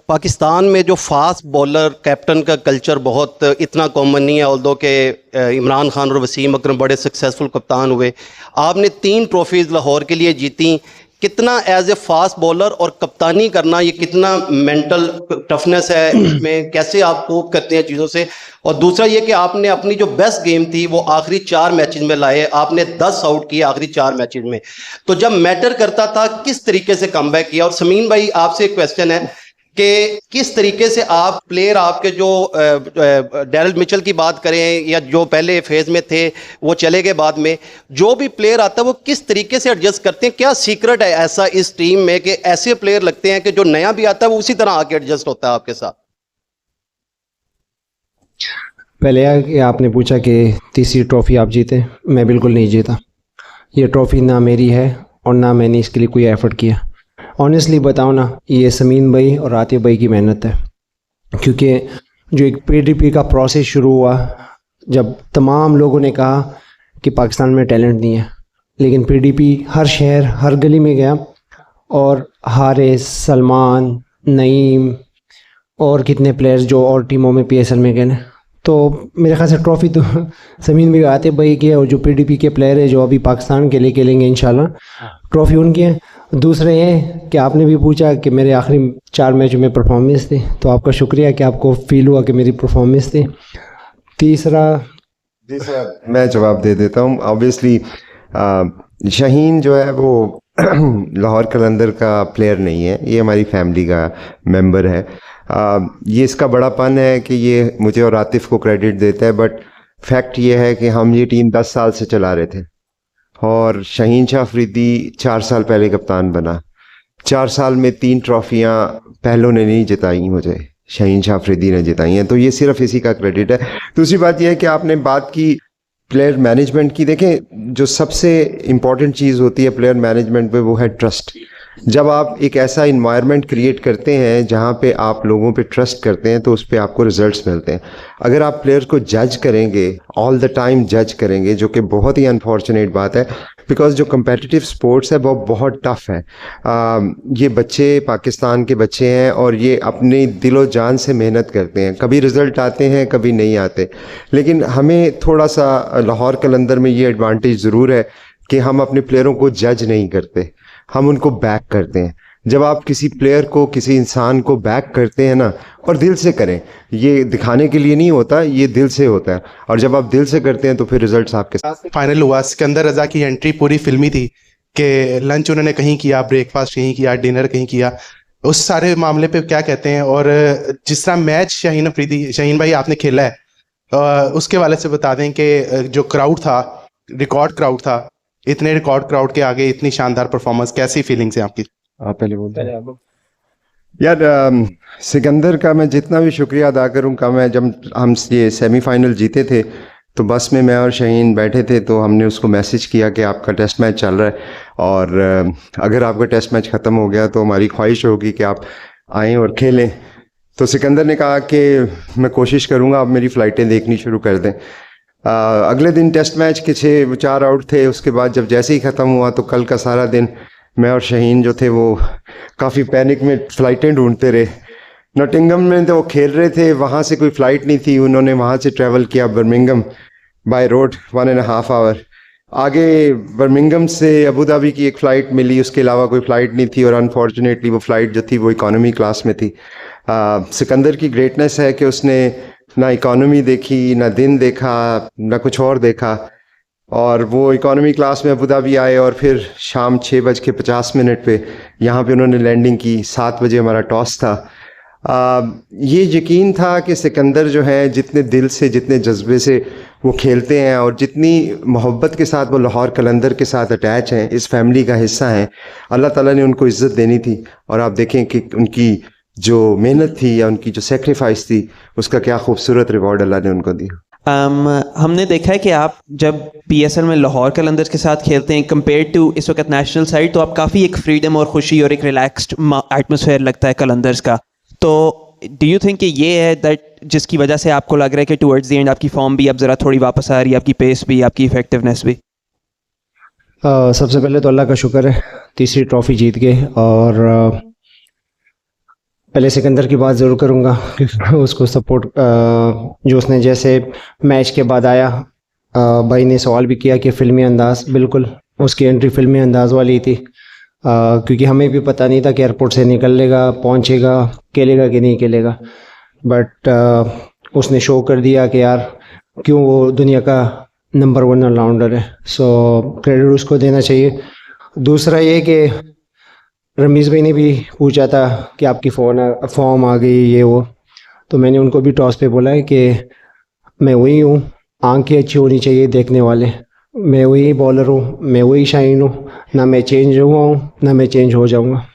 पाकिस्तान में जो fast bowler captain का कल्चर बहुत इतना कॉमन नहीं है, ऑल्दो के इमरान खान और वसीम अकरम बड़े सक्सेसफुल कप्तान हुए। आपने 3 ट्रॉफीज़ लाहौर के लिए जीती। कितना एज ए फास्ट बॉलर और कप्तानी करना, ये कितना मेंटल टफनेस है इसमें, कैसे आप कोप करते हैं चीज़ों से? और दूसरा ये कि आपने अपनी जो बेस्ट गेम थी वो आखिरी 4 मैचेस में लाए, आपने 10 आउट किए आखिरी 4 मैचेस में। तो जब मैटर करता था किस तरीके से कमबैक किया? और समीन भाई आपसे एक क्वेश्चन है कि किस तरीके से आप प्लेयर आपके जो डैरल मिचेल की बात करें या जो पहले फेज में थे वो चले गए बाद में, जो भी प्लेयर आता है वो किस तरीके से एडजस्ट करते हैं? क्या सीक्रेट है ऐसा इस टीम में कि ऐसे प्लेयर लगते हैं कि जो नया भी आता है वो उसी तरह आके एडजस्ट होता है आपके साथ? पहले कि आपने पूछा कि तीसरी ट्रॉफ़ी आप जीते, मैं बिल्कुल नहीं जीता। ये ट्रॉफ़ी ना मेरी है और ना मैंने इसके लिए कोई एफ़र्ट किया। ऑनेस्टली बताओ ना, ये समीन भाई और आतिफ भाई की मेहनत है। क्योंकि जो एक पीडीपी का प्रोसेस शुरू हुआ, जब तमाम लोगों ने कहा कि पाकिस्तान में टैलेंट नहीं है, लेकिन पीडीपी हर शहर हर गली में गया और हारिस, सलमान, नईम और कितने प्लेयर्स जो और टीमों में पीएसएल में गए। तो मेरे ख्याल से ट्रॉफ़ी तो समीन भाई आतिफ भाई की है, और जो पीडीपी के प्लेयर है जो अभी पाकिस्तान के लिए खेलेंगे इंशाल्लाह, ट्रॉफ़ी उनकी है। दूसरे ये कि आपने भी पूछा कि मेरे आखिरी 4 मैच में परफॉर्मेंस थी, तो आपका शुक्रिया कि आपको फील हुआ कि मेरी परफॉर्मेंस थी। तीसरा जी सर, मैं जवाब दे देता हूँ। ऑब्वियसली शाहीन जो है वो लाहौर कलंदर का प्लेयर नहीं है, ये हमारी फैमिली का मेंबर है। ये इसका बड़ापन है कि ये मुझे और आतिफ को क्रेडिट देता है, बट फैक्ट ये है कि हम ये टीम 10 साल से चला रहे थे और शाहीन शाह अफरीदी 4 साल पहले कप्तान बना। 4 साल में 3 ट्रॉफियाँ पहलों ने नहीं जिताई, मुझे शाहीन शाह अफरीदी ने जिताई हैं, तो ये सिर्फ इसी का क्रेडिट है। दूसरी बात यह है कि आपने बात की प्लेयर मैनेजमेंट की। देखें, जो सबसे इम्पॉर्टेंट चीज़ होती है प्लेयर मैनेजमेंट में वो है ट्रस्ट। जब आप एक ऐसा इन्वायरमेंट क्रिएट करते हैं जहाँ पे आप लोगों पे ट्रस्ट करते हैं तो उस पे आपको रिजल्ट्स मिलते हैं। अगर आप प्लेयर को जज करेंगे, ऑल द टाइम जज करेंगे, जो कि बहुत ही अनफॉर्चुनेट बात है, बिकॉज जो कम्पेटिटिव स्पोर्ट्स है वो बहुत टफ है। ये बच्चे पाकिस्तान के बच्चे हैं और ये अपनी दिलो जान से मेहनत करते हैं। कभी रिज़ल्ट आते हैं, कभी नहीं आते, लेकिन हमें थोड़ा सा लाहौर कलंदर में ये एडवांटेज ज़रूर है कि हम अपने प्लेयरों को जज नहीं करते, हम उनको बैक करते हैं। जब आप किसी प्लेयर को, किसी इंसान को बैक करते हैं ना, और दिल से करें, ये दिखाने के लिए नहीं होता, ये दिल से होता है, और जब आप दिल से करते हैं तो फिर रिजल्ट्स आपके साथ। फाइनल हुआ, सिकंदर रजा की एंट्री पूरी फिल्मी थी कि लंच उन्होंने कहीं किया, ब्रेकफास्ट कहीं किया, डिनर कहीं किया, उस सारे मामले पे क्या कहते हैं? और जिस तरह मैच शाहीन भाई आपने खेला है, उसके वाले से बता दें कि जो क्राउड था, रिकॉर्ड क्राउड था, इतने रिकॉर्ड क्राउड के आगे इतनी शानदार परफॉर्मेंस, कैसी फीलिंग्स है आपकी? आप पहले बोलते हैं। यार, सिकंदर का मैं जितना भी शुक्रिया अदा करूं कम है। जब हम ये सेमीफाइनल जीते थे तो बस में मैं और शाहीन बैठे थे, तो हमने उसको मैसेज किया कि आपका टेस्ट मैच चल रहा है और अगर आपका टेस्ट मैच ख़त्म हो गया तो हमारी ख्वाहिश होगी कि आप आएँ और खेलें। तो सिकंदर ने कहा कि मैं कोशिश करूँगा, आप मेरी फ़्लाइटें देखनी शुरू कर दें। अगले दिन टेस्ट मैच के 4 आउट थे। उसके बाद जब जैसे ही ख़त्म हुआ तो कल का सारा दिन मैं और शाहीन जो थे वो काफ़ी पैनिक में फ़्लाइटें ढूंढते रहे। नॉटिंघम में तो वो खेल रहे थे, वहाँ से कोई फ़्लाइट नहीं थी, उन्होंने वहाँ से ट्रैवल किया बर्मिंघम बाय रोड 1.5 आवर। आगे बर्मिंघम से अबू धाबी की एक फ़्लाइट मिली, उसके अलावा कोई फ़्लाइट नहीं थी, और अनफॉर्चुनेटली वो फ़्लाइट जो थी वो इकॉनमी क्लास में थी। सिकंदर की ग्रेटनेस है कि उसने ना इकॉनमी देखी, ना दिन देखा, ना कुछ और देखा, और वो इकॉनमी क्लास में अबू धाबी आए और फिर शाम 6:50 पे यहाँ पे उन्होंने लैंडिंग की। 7 बजे हमारा टॉस था। ये यकीन था कि सिकंदर जो है जितने दिल से, जितने जज्बे से वो खेलते हैं और जितनी मोहब्बत के साथ वो लाहौर कलंदर के साथ अटैच हैं, इस फैमिली का हिस्सा हैं, अल्लाह ताला ने उनको इज़्ज़त देनी थी। और आप देखें कि उनकी जो मेहनत थी या उनकी जो सेक्रीफाइस थी, उसका क्या खूबसूरत रिवॉर्ड अल्लाह ने उनको दिया। हमने देखा है कि आप जब पीएसएल में लाहौर कलंदर्स के साथ खेलते हैं कंपेयर टू इस वक्त नेशनल साइड, तो आप काफ़ी एक फ्रीडम और खुशी और एक रिलैक्स्ड एटमॉस्फेयर लगता है कलंदर्स का। तो डू यू थिंक कि ये है दैट जिसकी वजह से आपको लग रहा है कि टुवर्ड्स द एंड आपकी फॉर्म भी अब ज़रा थोड़ी वापस आ रही है, आपकी पेस भी, आपकी इफेक्टिवनेस भी? सबसे पहले तो अल्लाह का शुक्र है, तीसरी ट्रॉफ़ी जीत गए। और पहले सिकंदर की बात ज़रूर करूँगा क्योंकि उसको सपोर्ट जो उसने जैसे मैच के बाद आया, भाई ने सवाल भी किया कि फ़िल्मी अंदाज़, बिल्कुल उसकी एंट्री फ़िल्मी अंदाज़ वाली थी, क्योंकि हमें भी पता नहीं था कि एयरपोर्ट से निकलेगा, पहुंचेगा, खेलेगा कि नहीं खेलेगा, बट उसने शो कर दिया कि यार क्यों वो दुनिया का नंबर 1 ऑलराउंडर है। सो क्रेडिट उसको देना चाहिए। दूसरा ये कि रमीज़ भाई ने भी पूछा था कि आपकी फॉर्म आ गई ये वो, तो मैंने उनको भी टॉस पे बोला है कि मैं वही हूँ, आंखें अच्छी होनी चाहिए देखने वाले, मैं वही बॉलर हूँ, मैं वही शाहीन हूँ, ना मैं चेंज हुआ हूँ ना मैं चेंज हो जाऊँगा।